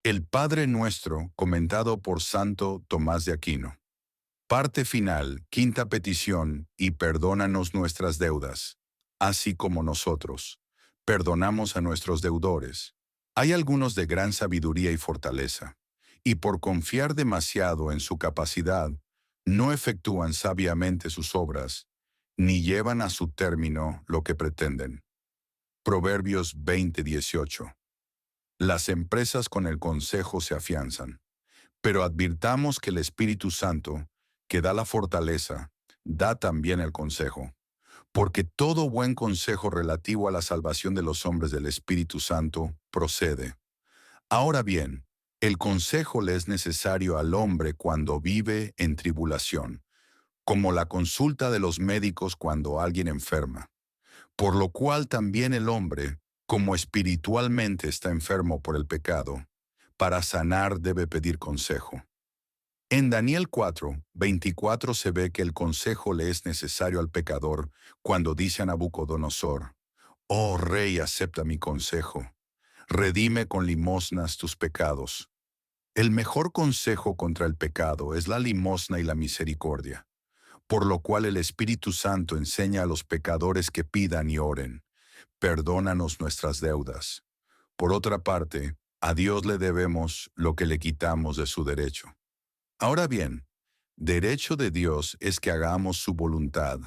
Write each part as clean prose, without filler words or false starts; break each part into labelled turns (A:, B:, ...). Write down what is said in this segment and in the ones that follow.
A: El Padre Nuestro, comentado por Santo Tomás de Aquino. Parte final, quinta petición, y perdónanos nuestras deudas, así como nosotros perdonamos a nuestros deudores. Hay algunos de gran sabiduría y fortaleza, y por confiar demasiado en su capacidad, no efectúan sabiamente sus obras, ni llevan a su término lo que pretenden. Proverbios 20:18. Las empresas con el consejo se afianzan. Pero advirtamos que el Espíritu Santo, que da la fortaleza, da también el consejo, porque todo buen consejo relativo a la salvación de los hombres del Espíritu Santo procede. Ahora bien, el consejo le es necesario al hombre cuando vive en tribulación, como la consulta de los médicos cuando alguien enferma, por lo cual también el hombre, como espiritualmente está enfermo por el pecado, para sanar debe pedir consejo. En Daniel 4:24 se ve que el consejo le es necesario al pecador cuando dice a Nabucodonosor: «Oh rey, acepta mi consejo. Redime con limosnas tus pecados». El mejor consejo contra el pecado es la limosna y la misericordia, por lo cual el Espíritu Santo enseña a los pecadores que pidan y oren: «Perdónanos nuestras deudas». Por otra parte, a Dios le debemos lo que le quitamos de su derecho. Ahora bien, derecho de Dios es que hagamos su voluntad,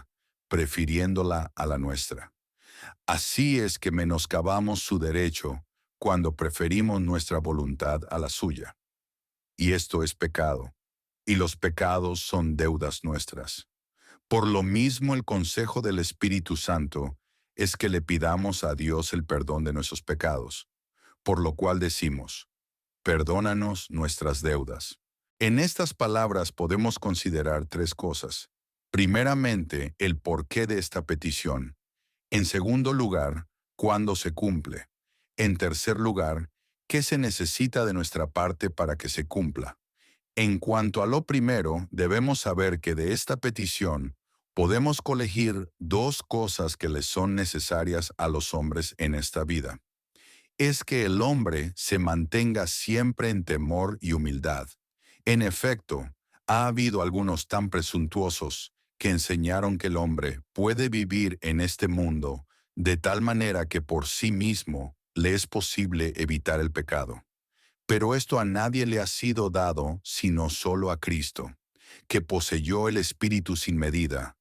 A: prefiriéndola a la nuestra. Así es que menoscabamos su derecho cuando preferimos nuestra voluntad a la suya. Y esto es pecado, y los pecados son deudas nuestras. Por lo mismo el consejo del Espíritu Santo es que le pidamos a Dios el perdón de nuestros pecados, por lo cual decimos: «Perdónanos nuestras deudas». En estas palabras podemos considerar tres cosas. Primeramente, el porqué de esta petición. En segundo lugar, cuándo se cumple. En tercer lugar, qué se necesita de nuestra parte para que se cumpla. En cuanto a lo primero, debemos saber que de esta petición podemos colegir dos cosas que les son necesarias a los hombres en esta vida. Es que el hombre se mantenga siempre en temor y humildad. En efecto, ha habido algunos tan presuntuosos que enseñaron que el hombre puede vivir en este mundo de tal manera que por sí mismo le es posible evitar el pecado. Pero esto a nadie le ha sido dado sino solo a Cristo, que poseyó el Espíritu sin medida,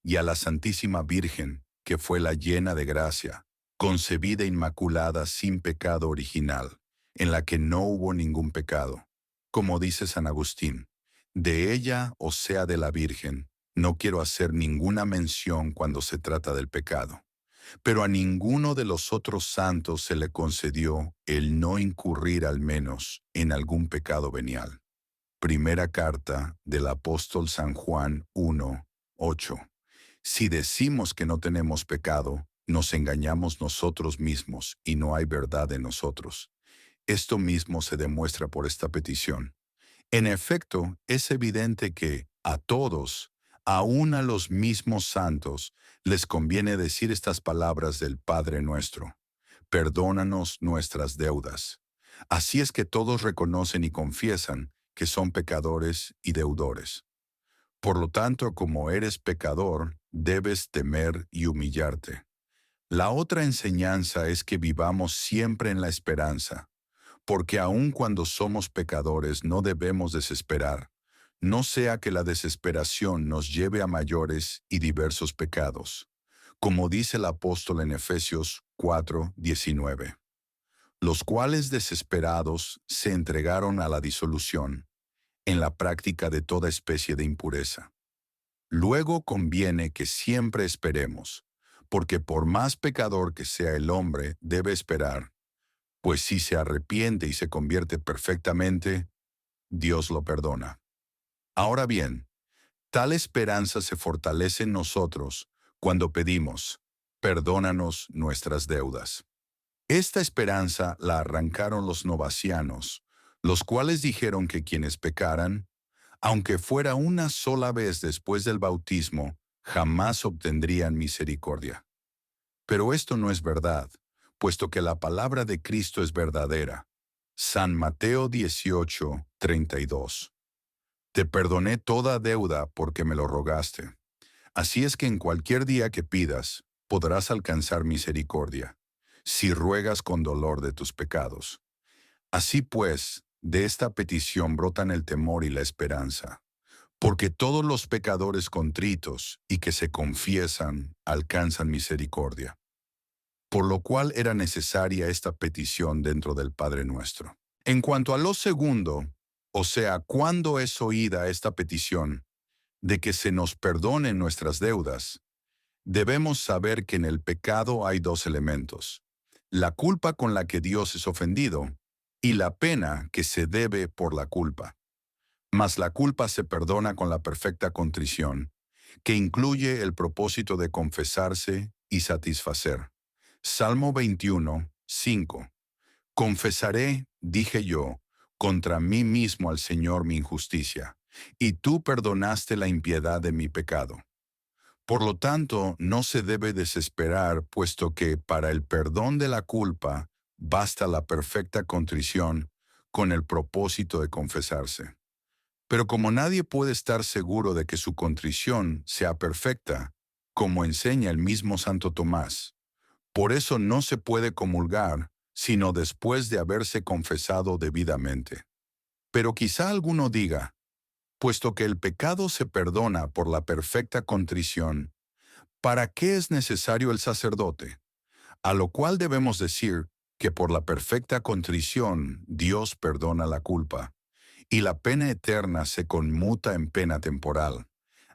A: y a la Santísima Virgen, que fue la llena de gracia, concebida inmaculada sin pecado original, en la que no hubo ningún pecado. Como dice San Agustín: «De ella, o sea de la Virgen, no quiero hacer ninguna mención cuando se trata del pecado». Pero a ninguno de los otros santos se le concedió el no incurrir al menos en algún pecado venial. Primera carta del apóstol San Juan 1:8. Si decimos que no tenemos pecado, nos engañamos nosotros mismos y no hay verdad en nosotros. Esto mismo se demuestra por esta petición. En efecto, es evidente que a todos, aun a los mismos santos, les conviene decir estas palabras del Padre Nuestro: «Perdónanos nuestras deudas». Así es que todos reconocen y confiesan que son pecadores y deudores. Por lo tanto, como eres pecador, debes temer y humillarte. La otra enseñanza es que vivamos siempre en la esperanza, porque aun cuando somos pecadores no debemos desesperar, no sea que la desesperación nos lleve a mayores y diversos pecados, como dice el apóstol en Efesios 4:19, los cuales desesperados se entregaron a la disolución, en la práctica de toda especie de impureza. Luego conviene que siempre esperemos, porque por más pecador que sea el hombre, debe esperar, pues si se arrepiente y se convierte perfectamente, Dios lo perdona. Ahora bien, tal esperanza se fortalece en nosotros cuando pedimos: «Perdónanos nuestras deudas». Esta esperanza la arrancaron los novacianos, los cuales dijeron que quienes pecaran, aunque fuera una sola vez después del bautismo, jamás obtendrían misericordia. Pero esto no es verdad, puesto que la palabra de Cristo es verdadera. San Mateo 18:32. Te perdoné toda deuda porque me lo rogaste. Así es que en cualquier día que pidas, podrás alcanzar misericordia, si ruegas con dolor de tus pecados. Así pues, de esta petición brotan el temor y la esperanza, porque todos los pecadores contritos y que se confiesan alcanzan misericordia. Por lo cual era necesaria esta petición dentro del Padre Nuestro. En cuanto a lo segundo, o sea, ¿cuándo es oída esta petición de que se nos perdonen nuestras deudas? Debemos saber que en el pecado hay dos elementos: la culpa con la que Dios es ofendido y la pena que se debe por la culpa. Mas la culpa se perdona con la perfecta contrición, que incluye el propósito de confesarse y satisfacer. Salmo 21:5. Confesaré, dije yo, contra mí mismo al Señor mi injusticia, y tú perdonaste la impiedad de mi pecado. Por lo tanto, no se debe desesperar, puesto que para el perdón de la culpa basta la perfecta contrición con el propósito de confesarse. Pero como nadie puede estar seguro de que su contrición sea perfecta, como enseña el mismo Santo Tomás, por eso no se puede comulgar sino después de haberse confesado debidamente. Pero quizá alguno diga, puesto que el pecado se perdona por la perfecta contrición, ¿para qué es necesario el sacerdote? A lo cual debemos decir que por la perfecta contrición Dios perdona la culpa, y la pena eterna se conmuta en pena temporal.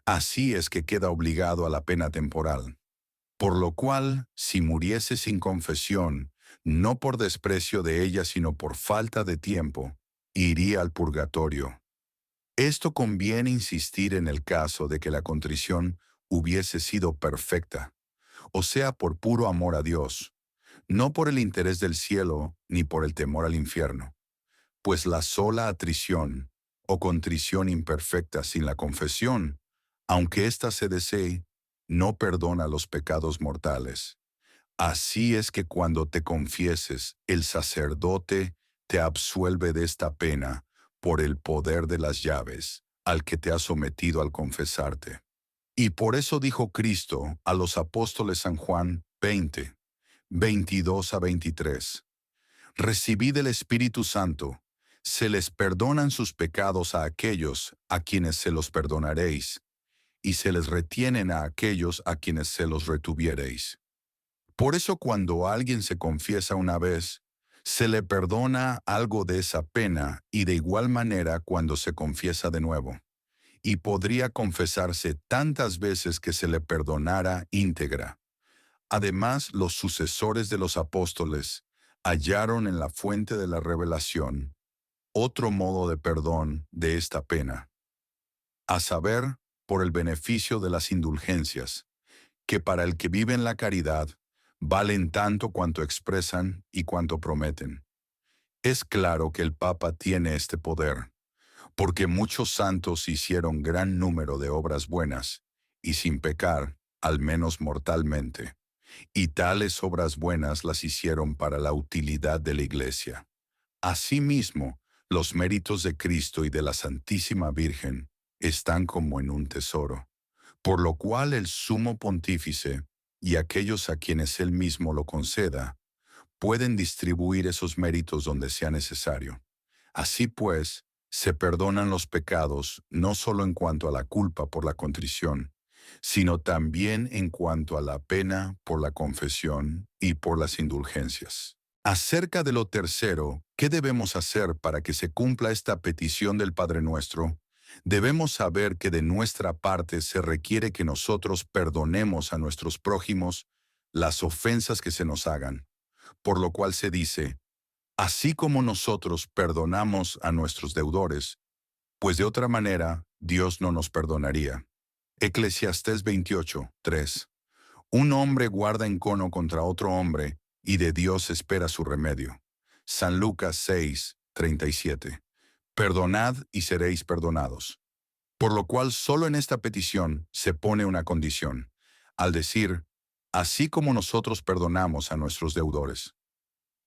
A: Así es que queda obligado a la pena temporal. Por lo cual, si muriese sin confesión, no por desprecio de ella, sino por falta de tiempo, iría al purgatorio. Esto conviene insistir en el caso de que la contrición hubiese sido perfecta, o sea, por puro amor a Dios, no por el interés del cielo ni por el temor al infierno, pues la sola atrición o contrición imperfecta sin la confesión, aunque ésta se desee, no perdona los pecados mortales. Así es que cuando te confieses, el sacerdote te absuelve de esta pena por el poder de las llaves al que te has sometido al confesarte. Y por eso dijo Cristo a los apóstoles San Juan 20:22-23, recibid el Espíritu Santo, se les perdonan sus pecados a aquellos a quienes se los perdonaréis, y se les retienen a aquellos a quienes se los retuviereis. Por eso cuando alguien se confiesa una vez, se le perdona algo de esa pena, y de igual manera cuando se confiesa de nuevo. Y podría confesarse tantas veces que se le perdonara íntegra. Además, los sucesores de los apóstoles hallaron en la fuente de la revelación otro modo de perdón de esta pena, a saber, por el beneficio de las indulgencias, que para el que vive en la caridad valen tanto cuanto expresan y cuanto prometen. Es claro que el Papa tiene este poder, porque muchos santos hicieron gran número de obras buenas, y sin pecar, al menos mortalmente, y tales obras buenas las hicieron para la utilidad de la Iglesia. Asimismo, los méritos de Cristo y de la Santísima Virgen están como en un tesoro, por lo cual el Sumo Pontífice y aquellos a quienes él mismo lo conceda, pueden distribuir esos méritos donde sea necesario. Así pues, se perdonan los pecados no solo en cuanto a la culpa por la contrición, sino también en cuanto a la pena por la confesión y por las indulgencias. Acerca de lo tercero, ¿qué debemos hacer para que se cumpla esta petición del Padre Nuestro? Debemos saber que de nuestra parte se requiere que nosotros perdonemos a nuestros prójimos las ofensas que se nos hagan, por lo cual se dice, así como nosotros perdonamos a nuestros deudores, pues de otra manera Dios no nos perdonaría. Eclesiastés 28:3. Un hombre guarda encono contra otro hombre, y de Dios espera su remedio. San Lucas 6:37. Perdonad y seréis perdonados. Por lo cual solo en esta petición se pone una condición, al decir, así como nosotros perdonamos a nuestros deudores.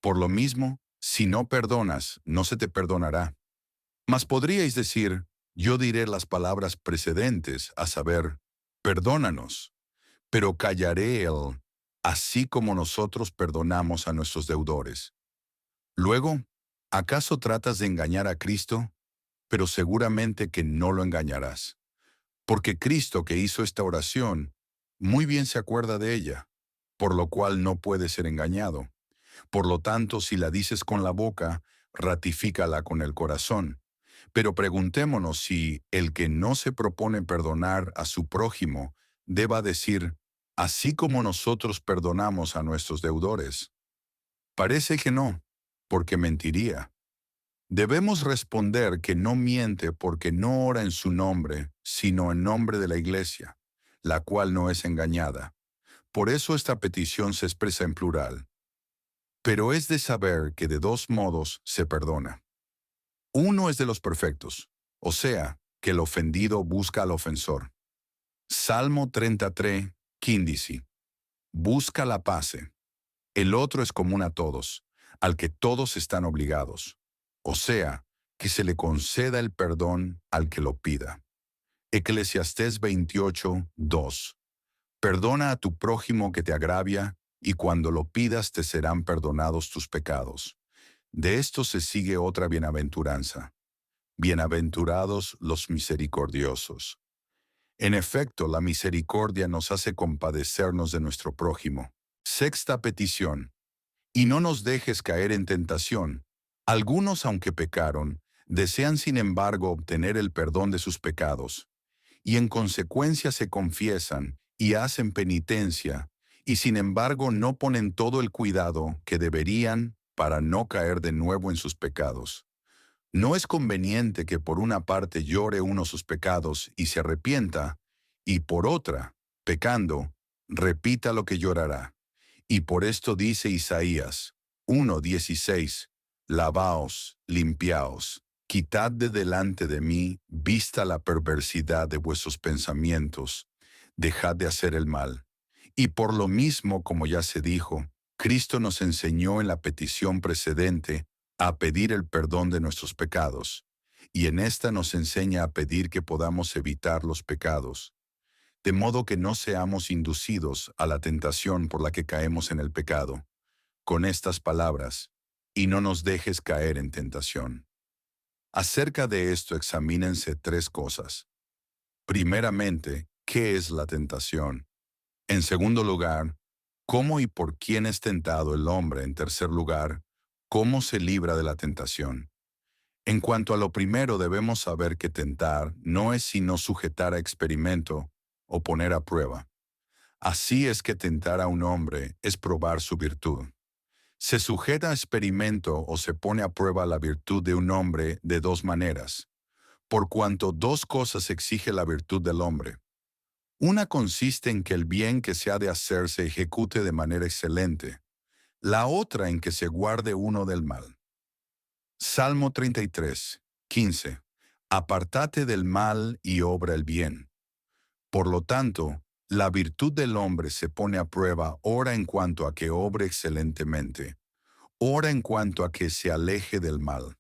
A: Por lo mismo, Si no perdonas, no se te perdonará. Mas podríais decir, yo diré las palabras precedentes, a saber, perdónanos, pero callaré el, así como nosotros perdonamos a nuestros deudores. Luego, ¿acaso tratas de engañar a Cristo? Pero seguramente que no lo engañarás. Porque Cristo que hizo esta oración, muy bien se acuerda de ella, por lo cual no puede ser engañado. Por lo tanto, si la dices con la boca, ratifícala con el corazón. Pero preguntémonos si el que no se propone perdonar a su prójimo deba decir, así como nosotros perdonamos a nuestros deudores. Parece que no, porque mentiría. Debemos responder que no miente porque no ora en su nombre, sino en nombre de la Iglesia, la cual no es engañada. Por eso esta petición se expresa en plural. Pero es de saber que de dos modos se perdona. Uno es de los perfectos, o sea, que el ofendido busca al ofensor. Salmo 33, 15. Busca la paz. El otro es común a todos, al que todos están obligados. O sea, que se le conceda el perdón al que lo pida. Eclesiastés 28, 2. Perdona a tu prójimo que te agravia, y cuando lo pidas te serán perdonados tus pecados. De esto se sigue otra bienaventuranza. Bienaventurados los misericordiosos. En efecto, la misericordia nos hace compadecernos de nuestro prójimo. Sexta petición. Y no nos dejes caer en tentación. Algunos, aunque pecaron, desean sin embargo obtener el perdón de sus pecados, y en consecuencia se confiesan y hacen penitencia, y sin embargo no ponen todo el cuidado que deberían para no caer de nuevo en sus pecados. No es conveniente que por una parte llore uno sus pecados y se arrepienta, y por otra, pecando, repita lo que llorará. Y por esto dice Isaías 1:16, Lavaos, limpiaos, quitad de delante de mí, vista la perversidad de vuestros pensamientos, dejad de hacer el mal. Y por lo mismo, como ya se dijo, Cristo nos enseñó en la petición precedente a pedir el perdón de nuestros pecados, y en esta nos enseña a pedir que podamos evitar los pecados, de modo que no seamos inducidos a la tentación por la que caemos en el pecado, con estas palabras, y no nos dejes caer en tentación. Acerca de esto examínense tres cosas. Primeramente, ¿qué es la tentación? En segundo lugar, ¿cómo y por quién es tentado el hombre? En tercer lugar, ¿cómo se libra de la tentación? En cuanto a lo primero, debemos saber que tentar no es sino sujetar a experimento o poner a prueba. Así es que tentar a un hombre es probar su virtud. Se sujeta a experimento o se pone a prueba la virtud de un hombre de dos maneras, por cuanto dos cosas exige la virtud del hombre. Una consiste en que el bien que se ha de hacer se ejecute de manera excelente, la otra en que se guarde uno del mal. Salmo 33, 15. Apartate del mal y obra el bien. Por lo tanto, la virtud del hombre se pone a prueba ora en cuanto a que obre excelentemente, ora en cuanto a que se aleje del mal.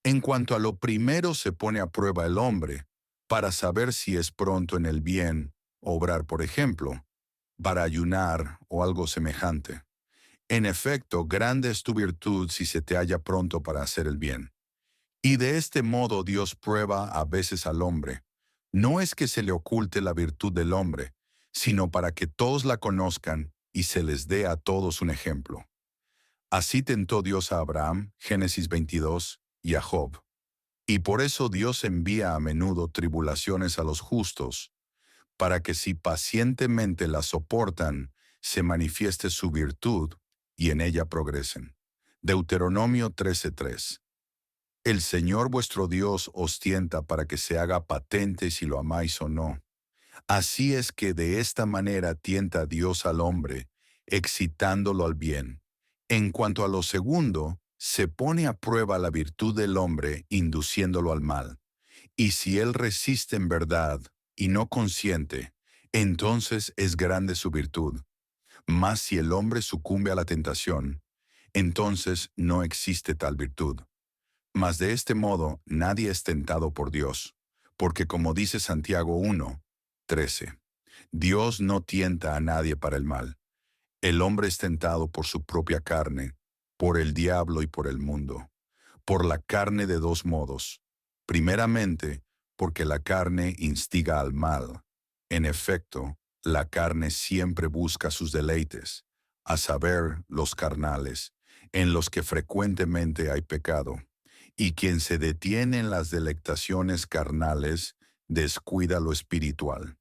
A: En cuanto a lo primero se pone a prueba el hombre, para saber si es pronto en el bien, obrar por ejemplo, para ayunar o algo semejante. En efecto, grande es tu virtud si se te halla pronto para hacer el bien. Y de este modo Dios prueba a veces al hombre. No es que se le oculte la virtud del hombre, sino para que todos la conozcan y se les dé a todos un ejemplo. Así tentó Dios a Abraham, Génesis 22, y a Job. Y por eso Dios envía a menudo tribulaciones a los justos, para que si pacientemente las soportan, se manifieste su virtud y en ella progresen. Deuteronomio 13:3. El Señor vuestro Dios os tienta para que se haga patente si lo amáis o no. Así es que de esta manera tienta Dios al hombre, excitándolo al bien. En cuanto a lo segundo, se pone a prueba la virtud del hombre, induciéndolo al mal. Y si él resiste en verdad y no consiente, entonces es grande su virtud. Mas si el hombre sucumbe a la tentación, entonces no existe tal virtud. Mas de este modo nadie es tentado por Dios, porque como dice Santiago 1:13, Dios no tienta a nadie para el mal. El hombre es tentado por su propia carne, por el diablo y por el mundo. Por la carne de dos modos. Primeramente, porque la carne instiga al mal. En efecto, la carne siempre busca sus deleites, a saber, los carnales, en los que frecuentemente hay pecado. Y quien se detiene en las delectaciones carnales, descuida lo espiritual.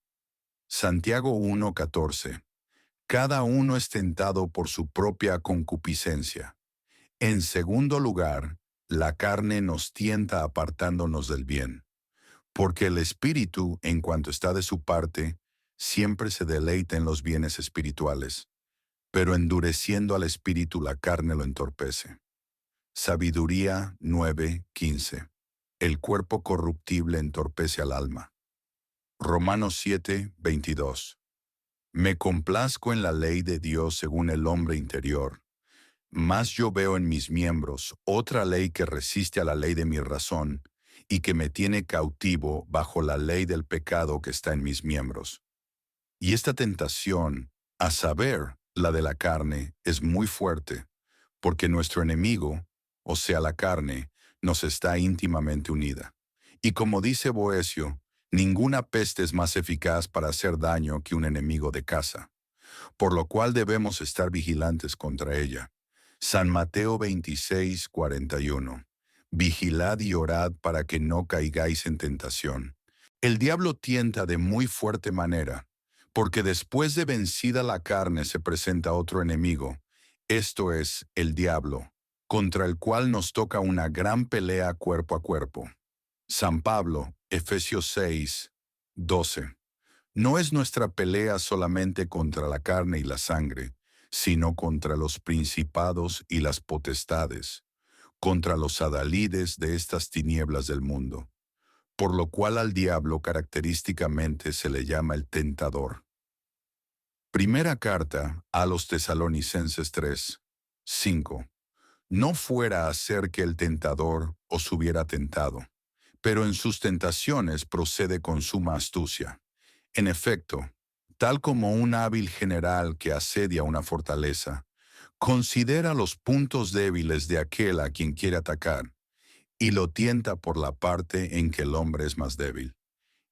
A: Santiago 1:14. Cada uno es tentado por su propia concupiscencia. En segundo lugar, la carne nos tienta apartándonos del bien, porque el espíritu, en cuanto está de su parte, siempre se deleita en los bienes espirituales, pero endureciendo al espíritu la carne lo entorpece. Sabiduría 9:15. El cuerpo corruptible entorpece al alma. Romanos 7:22. Me complazco en la ley de Dios según el hombre interior. Mas yo veo en mis miembros otra ley que resiste a la ley de mi razón y que me tiene cautivo bajo la ley del pecado que está en mis miembros. Y esta tentación, a saber, la de la carne, es muy fuerte, porque nuestro enemigo, o sea la carne, nos está íntimamente unida. Y como dice Boecio, ninguna peste es más eficaz para hacer daño que un enemigo de casa, por lo cual debemos estar vigilantes contra ella. San Mateo 26:41. Vigilad y orad para que no caigáis en tentación. El diablo tienta de muy fuerte manera, porque después de vencida la carne se presenta otro enemigo, esto es, el diablo, contra el cual nos toca una gran pelea cuerpo a cuerpo. San Pablo, Efesios 6:12. No es nuestra pelea solamente contra la carne y la sangre, sino contra los principados y las potestades, contra los adalides de estas tinieblas del mundo, por lo cual al diablo característicamente se le llama el tentador. Primera carta a los Tesalonicenses 3:5. No fuera a ser que el tentador os hubiera tentado, pero en sus tentaciones procede con suma astucia. En efecto, tal como un hábil general que asedia una fortaleza, considera los puntos débiles de aquel a quien quiere atacar, y lo tienta por la parte en que el hombre es más débil.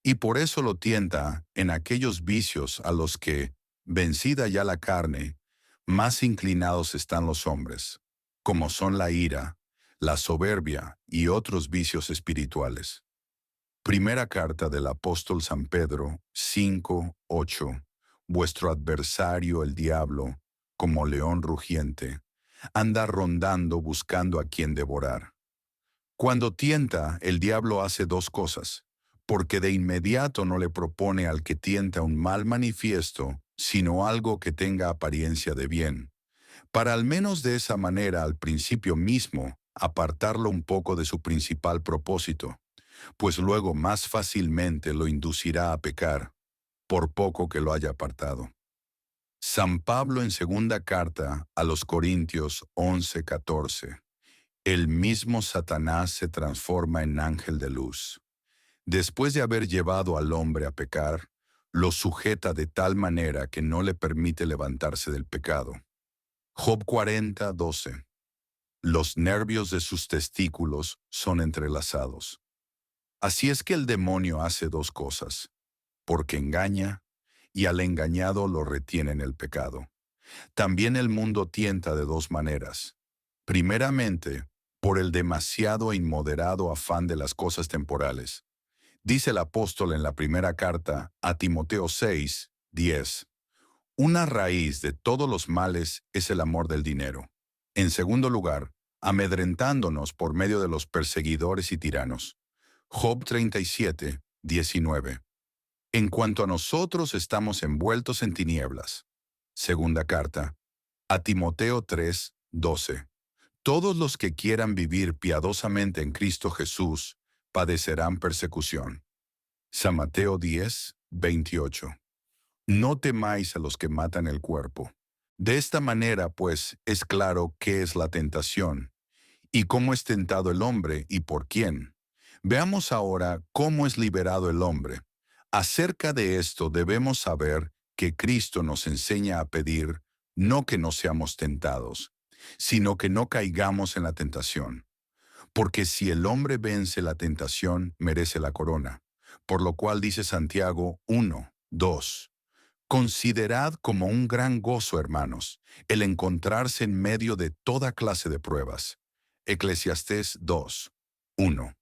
A: Y por eso lo tienta en aquellos vicios a los que, vencida ya la carne, más inclinados están los hombres, como son la ira, la soberbia y otros vicios espirituales. Primera carta del apóstol San Pedro 5:8. Vuestro adversario el diablo, como león rugiente, anda rondando buscando a quien devorar. Cuando tienta, el diablo hace dos cosas, porque de inmediato no le propone al que tienta un mal manifiesto, sino algo que tenga apariencia de bien, para al menos de esa manera al principio mismo apartarlo un poco de su principal propósito, pues luego más fácilmente lo inducirá a pecar, por poco que lo haya apartado. San Pablo en segunda carta a los Corintios 11:14. El mismo Satanás se transforma en ángel de luz. Después de haber llevado al hombre a pecar, lo sujeta de tal manera que no le permite levantarse del pecado. Job 40:12. Los nervios de sus testículos son entrelazados. Así es que el demonio hace dos cosas, porque engaña, y al engañado lo retiene en el pecado. También el mundo tienta de dos maneras. Primeramente, por el demasiado e inmoderado afán de las cosas temporales. Dice el apóstol en la primera carta a Timoteo 6:10. Una raíz de todos los males es el amor del dinero. En segundo lugar, amedrentándonos por medio de los perseguidores y tiranos. Job 37:19. En cuanto a nosotros estamos envueltos en tinieblas. Segunda carta a Timoteo 3:12. Todos los que quieran vivir piadosamente en Cristo Jesús padecerán persecución. San Mateo 10:28. No temáis a los que matan el cuerpo, De esta manera, pues, es claro qué es la tentación, y cómo es tentado el hombre y por quién. Veamos ahora cómo es liberado el hombre. Acerca de esto debemos saber que Cristo nos enseña a pedir no que no seamos tentados, sino que no caigamos en la tentación. Porque si el hombre vence la tentación, merece la corona. Por lo cual dice Santiago 1:2. Considerad como un gran gozo, hermanos, el encontrarse en medio de toda clase de pruebas. Eclesiastés 2:1.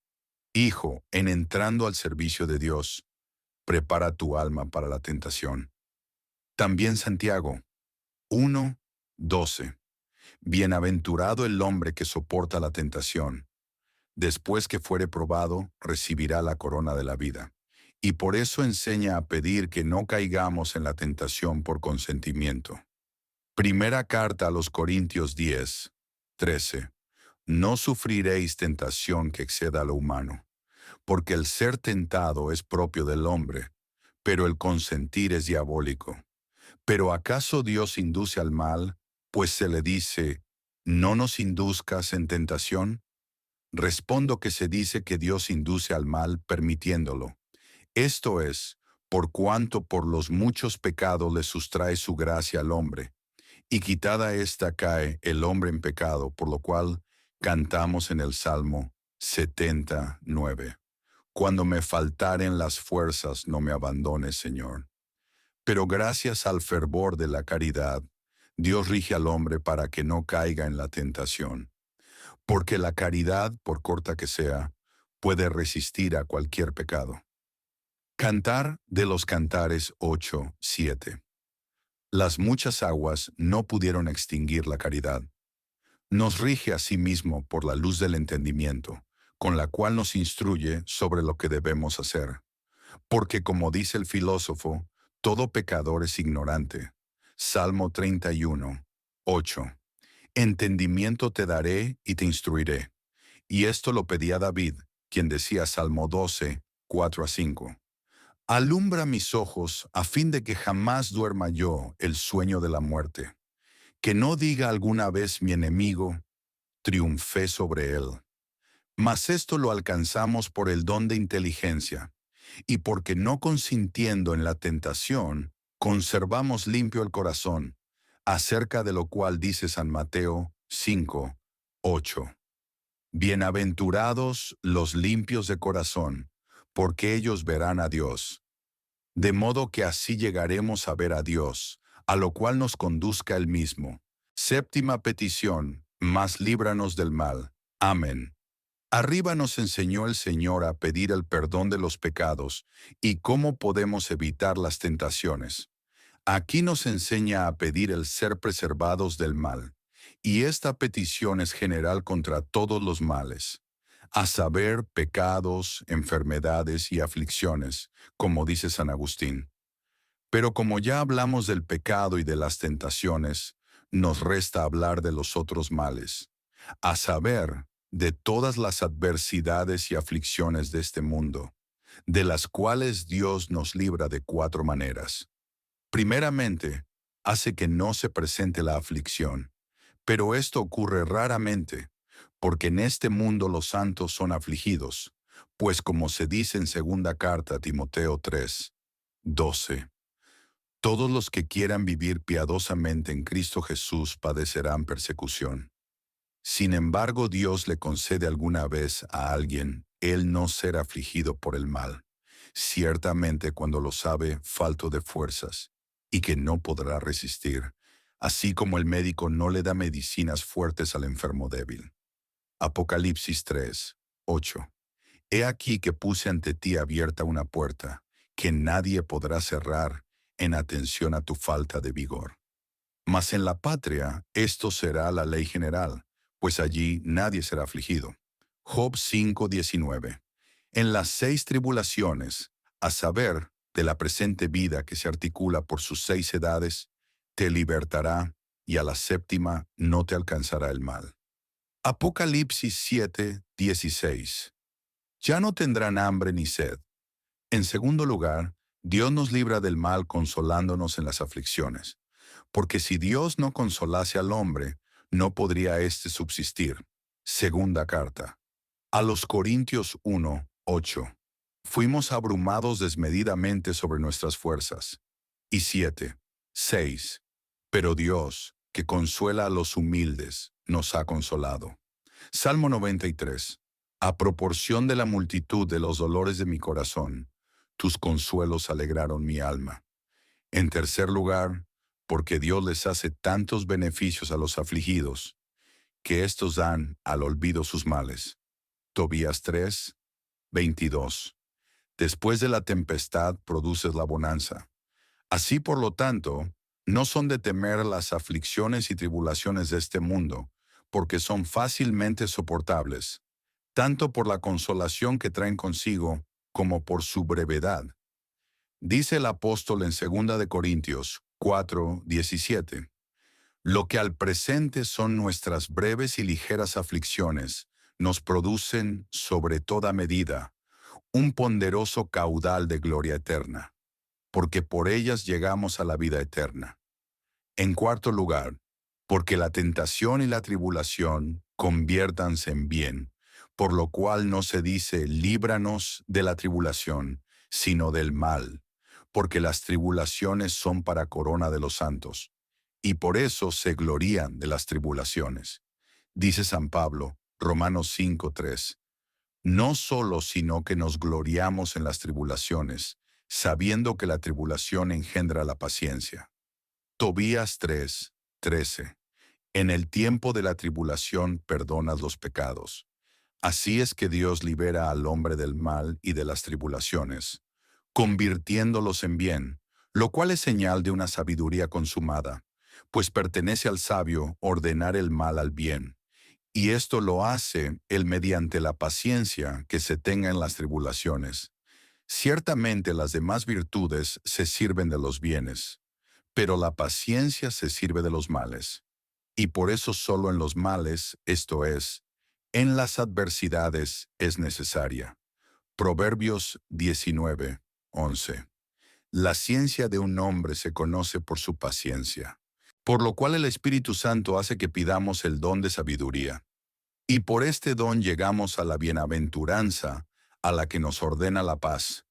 A: Hijo, en entrando al servicio de Dios, prepara tu alma para la tentación. También Santiago 1:12. Bienaventurado el hombre que soporta la tentación. Después que fuere probado, recibirá la corona de la vida. Y por eso enseña a pedir que no caigamos en la tentación por consentimiento. Primera carta a los Corintios 10:13. No sufriréis tentación que exceda a lo humano, porque el ser tentado es propio del hombre, pero el consentir es diabólico. Pero ¿acaso Dios induce al mal? Pues se le dice, no nos induzcas en tentación. Respondo que se dice que Dios induce al mal permitiéndolo. Esto es, por cuanto por los muchos pecados le sustrae su gracia al hombre, y quitada ésta cae el hombre en pecado, por lo cual cantamos en el Salmo 79. Cuando me faltaren las fuerzas, no me abandones, Señor. Pero gracias al fervor de la caridad, Dios rige al hombre para que no caiga en la tentación. Porque la caridad, por corta que sea, puede resistir a cualquier pecado. Cantar de los Cantares 8:7. Las muchas aguas no pudieron extinguir la caridad. Nos rige a sí mismo por la luz del entendimiento, con la cual nos instruye sobre lo que debemos hacer. Porque como dice el filósofo, todo pecador es ignorante. Salmo 31:8. Entendimiento te daré y te instruiré. Y esto lo pedía David, quien decía Salmo 12:4-5. Alumbra mis ojos a fin de que jamás duerma yo el sueño de la muerte. Que no diga alguna vez mi enemigo, triunfé sobre él. Mas esto lo alcanzamos por el don de inteligencia, y porque no consintiendo en la tentación, conservamos limpio el corazón, acerca de lo cual dice San Mateo 5:8. Bienaventurados los limpios de corazón, porque ellos verán a Dios. De modo que así llegaremos a ver a Dios, a lo cual nos conduzca Él mismo. Séptima petición, mas líbranos del mal. Amén. Arriba nos enseñó el Señor a pedir el perdón de los pecados y cómo podemos evitar las tentaciones. Aquí nos enseña a pedir el ser preservados del mal, y esta petición es general contra todos los males, a saber, pecados, enfermedades y aflicciones, como dice San Agustín. Pero como ya hablamos del pecado y de las tentaciones, nos resta hablar de los otros males, a saber, de todas las adversidades y aflicciones de este mundo, de las cuales Dios nos libra de 4 maneras. Primeramente, hace que no se presente la aflicción, pero esto ocurre raramente, porque en este mundo los santos son afligidos, pues como se dice en segunda carta a Timoteo 3:12, todos los que quieran vivir piadosamente en Cristo Jesús padecerán persecución. Sin embargo, Dios le concede alguna vez a alguien el no ser afligido por el mal, ciertamente cuando lo sabe falto de fuerzas, y que no podrá resistir, así como el médico no le da medicinas fuertes al enfermo débil. Apocalipsis 3:8. He aquí que puse ante ti abierta una puerta, que nadie podrá cerrar en atención a tu falta de vigor. Mas en la patria esto será la ley general, pues allí nadie será afligido. Job 5:19. En las 6 tribulaciones, a saber, de la presente vida que se articula por sus 6 edades, te libertará, y a la séptima no te alcanzará el mal. Apocalipsis 7:16. Ya no tendrán hambre ni sed. En segundo lugar, Dios nos libra del mal consolándonos en las aflicciones, Porque si Dios no consolase al hombre, no podría éste subsistir. Segunda carta. A los Corintios 1:8. Fuimos abrumados desmedidamente sobre nuestras fuerzas. Y 7:6. Pero Dios, que consuela a los humildes, nos ha consolado. Salmo 93. A proporción de la multitud de los dolores de mi corazón, tus consuelos alegraron mi alma. En tercer lugar, porque Dios les hace tantos beneficios a los afligidos, que éstos dan al olvido sus males. Tobías 3:22. Después de la tempestad produces la bonanza. Así, por lo tanto, no son de temer las aflicciones y tribulaciones de este mundo, porque son fácilmente soportables, tanto por la consolación que traen consigo, como por su brevedad. Dice el apóstol en 2 de Corintios 4:17. Lo que al presente son nuestras breves y ligeras aflicciones, nos producen, sobre toda medida, un ponderoso caudal de gloria eterna, porque por ellas llegamos a la vida eterna. En cuarto lugar, porque la tentación y la tribulación conviértanse en bien, por lo cual no se dice líbranos de la tribulación, sino del mal, porque las tribulaciones son para corona de los santos, y por eso se glorían de las tribulaciones. Dice San Pablo, Romanos 5:3. No solo sino que nos gloriamos en las tribulaciones, sabiendo que la tribulación engendra la paciencia. Tobías 3:13. En el tiempo de la tribulación perdonas los pecados. Así es que Dios libera al hombre del mal y de las tribulaciones, convirtiéndolos en bien, lo cual es señal de una sabiduría consumada, pues pertenece al sabio ordenar el mal al bien, y esto lo hace él mediante la paciencia que se tenga en las tribulaciones. Ciertamente las demás virtudes se sirven de los bienes, pero la paciencia se sirve de los males. Y por eso solo en los males, esto es, en las adversidades, es necesaria. Proverbios 19:11. La ciencia de un hombre se conoce por su paciencia, por lo cual el Espíritu Santo hace que pidamos el don de sabiduría. Y por este don llegamos a la bienaventuranza, a la que nos ordena la paz,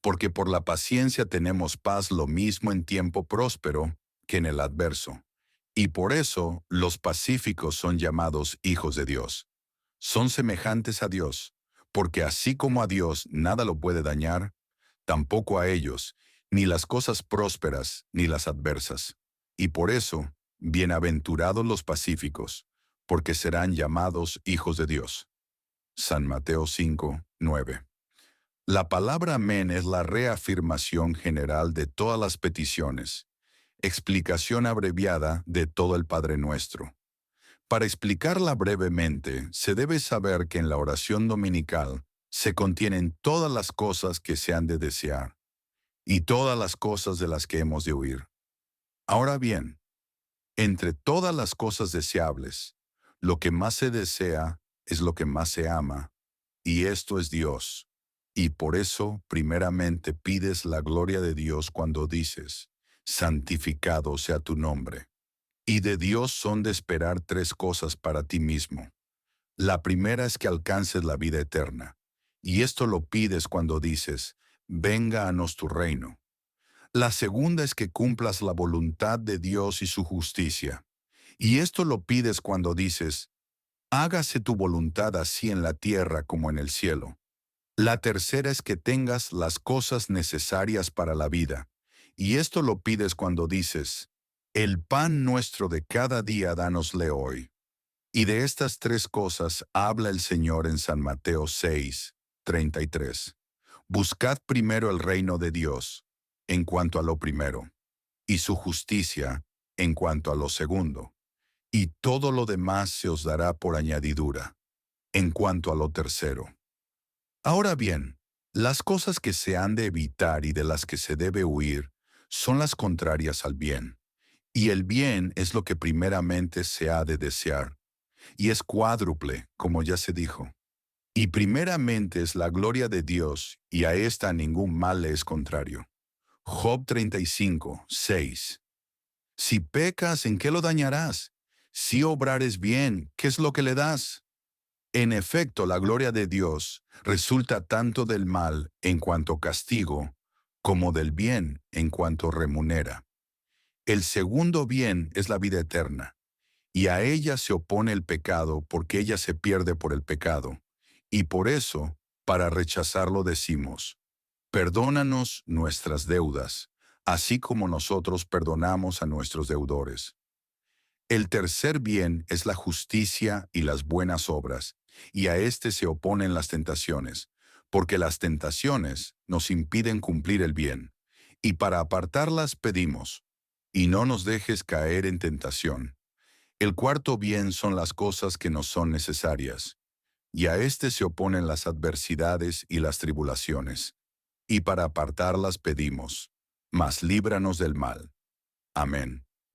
A: porque por la paciencia tenemos paz lo mismo en tiempo próspero que en el adverso. Y por eso los pacíficos son llamados hijos de Dios. Son semejantes a Dios, porque así como a Dios nada lo puede dañar, tampoco a ellos, ni las cosas prósperas ni las adversas. Y por eso, bienaventurados los pacíficos, porque serán llamados hijos de Dios. San Mateo 5:9. La palabra amén es la reafirmación general de todas las peticiones, explicación abreviada de todo el Padre Nuestro. Para explicarla brevemente, se debe saber que en la oración dominical se contienen todas las cosas que se han de desear y todas las cosas de las que hemos de huir. Ahora bien, entre todas las cosas deseables, lo que más se desea es lo que más se ama, y esto es Dios. Y por eso, primeramente, pides la gloria de Dios cuando dices, santificado sea tu nombre. Y de Dios son de esperar tres cosas para ti mismo. La primera es que alcances la vida eterna, y esto lo pides cuando dices, venga a nos tu reino. La segunda es que cumplas la voluntad de Dios y su justicia, y esto lo pides cuando dices, hágase tu voluntad así en la tierra como en el cielo. La tercera es que tengas las cosas necesarias para la vida, y esto lo pides cuando dices, el pan nuestro de cada día dánosle hoy. Y de estas tres cosas habla el Señor en San Mateo 6:33. Buscad primero el reino de Dios, en cuanto a lo primero, y su justicia, en cuanto a lo segundo, y todo lo demás se os dará por añadidura, en cuanto a lo tercero. Ahora bien, las cosas que se han de evitar y de las que se debe huir son las contrarias al bien, y el bien es lo que primeramente se ha de desear, y es cuádruple, como ya se dijo. Y primeramente es la gloria de Dios, y a esta ningún mal le es contrario. Job 35:6. Si pecas, ¿en qué lo dañarás? Si obrares bien, ¿qué es lo que le das? En efecto, la gloria de Dios resulta tanto del mal en cuanto castigo, como del bien en cuanto remunera. El segundo bien es la vida eterna, y a ella se opone el pecado porque ella se pierde por el pecado. Y por eso, para rechazarlo decimos, perdónanos nuestras deudas, así como nosotros perdonamos a nuestros deudores. El tercer bien es la justicia y las buenas obras, y a éste se oponen las tentaciones, porque las tentaciones nos impiden cumplir el bien, y para apartarlas pedimos, y no nos dejes caer en tentación. El cuarto bien son las cosas que nos son necesarias, y a éste se oponen las adversidades y las tribulaciones, y para apartarlas pedimos, mas líbranos del mal. Amén.